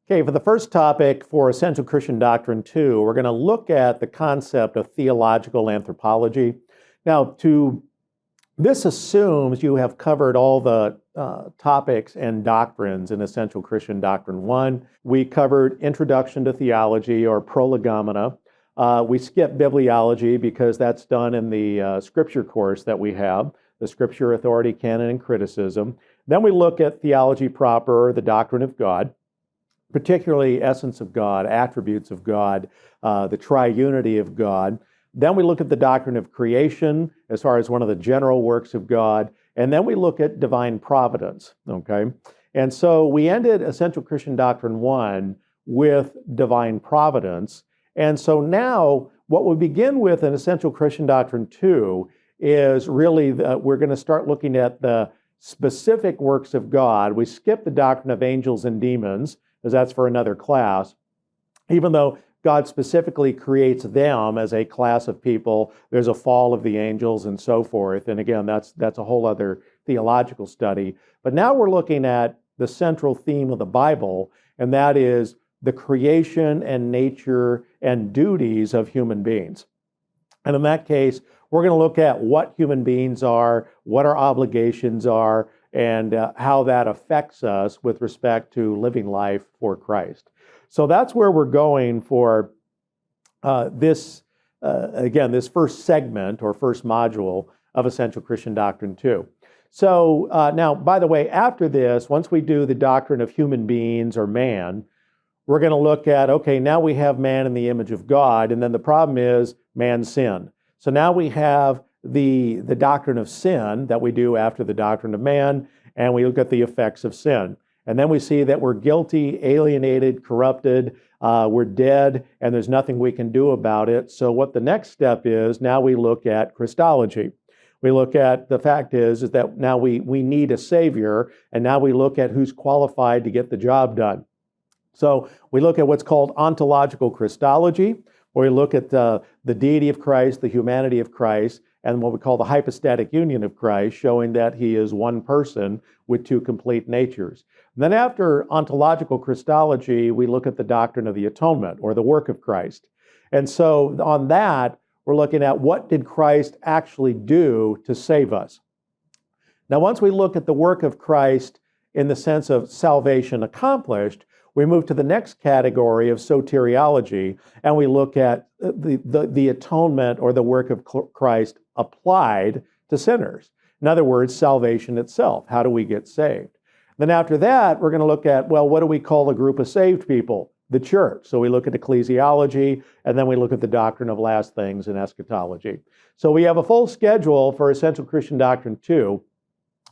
Okay, for the first topic for Essential Christian Doctrine 2, we're going to look at the concept of theological anthropology. Now, this assumes you have covered all the topics and doctrines in Essential Christian Doctrine 1. We covered Introduction to Theology, or Prolegomena. We skipped Bibliology because that's done in the Scripture course that we have, the Scripture, Authority, Canon, and Criticism. Then we look at Theology Proper, the Doctrine of God, particularly essence of God, attributes of God, the triunity of God. Then we look at the doctrine of creation as far as one of the general works of God, and then we look at divine providence, okay? And so we ended Essential Christian Doctrine 1 with divine providence, and so now what we begin with in Essential Christian Doctrine 2 is really, we're going to start looking at the specific works of God. We skip the doctrine of angels and demons, because that's for another class. Even though God specifically creates them as a class of people, there's a fall of the angels and so forth. And again, that's a whole other theological study. But now we're looking at the central theme of the Bible, and that is the creation and nature and duties of human beings. And in that case, we're going to look at what human beings are, what our obligations are, and how that affects us with respect to living life for Christ. So that's where we're going for this first segment or first module of Essential Christian Doctrine 2. So now, by the way, after this, once we do the doctrine of human beings or man, we're going to look at, okay, now we have man in the image of God, and then the problem is man's sin. So now we have the doctrine of sin that we do after the doctrine of man, and we look at the effects of sin. And then we see that we're guilty, alienated, corrupted, we're dead, and there's nothing we can do about it. So what the next step is, now we look at Christology. We look at, the fact is that now we need a Savior, and now we look at who's qualified to get the job done. So we look at what's called ontological Christology, where we look at the deity of Christ, the humanity of Christ, and what we call the hypostatic union of Christ, showing that he is one person with two complete natures. And then after ontological Christology, we look at the doctrine of the atonement, or the work of Christ. And so on that, we're looking at what did Christ actually do to save us. Now, once we look at the work of Christ in the sense of salvation accomplished, we move to the next category of soteriology, and we look at the atonement or the work of Christ applied to sinners. In other words, salvation itself. How do we get saved? Then after that, we're going to look at, well, what do we call a group of saved people? The church. So we look at ecclesiology, and then we look at the doctrine of last things and eschatology. So we have a full schedule for Essential Christian Doctrine 2,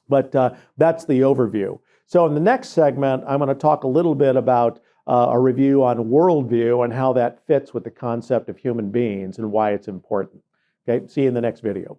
but that's the overview. So in the next segment, I'm going to talk a little bit about a review on worldview and how that fits with the concept of human beings and why it's important. Okay, see you in the next video.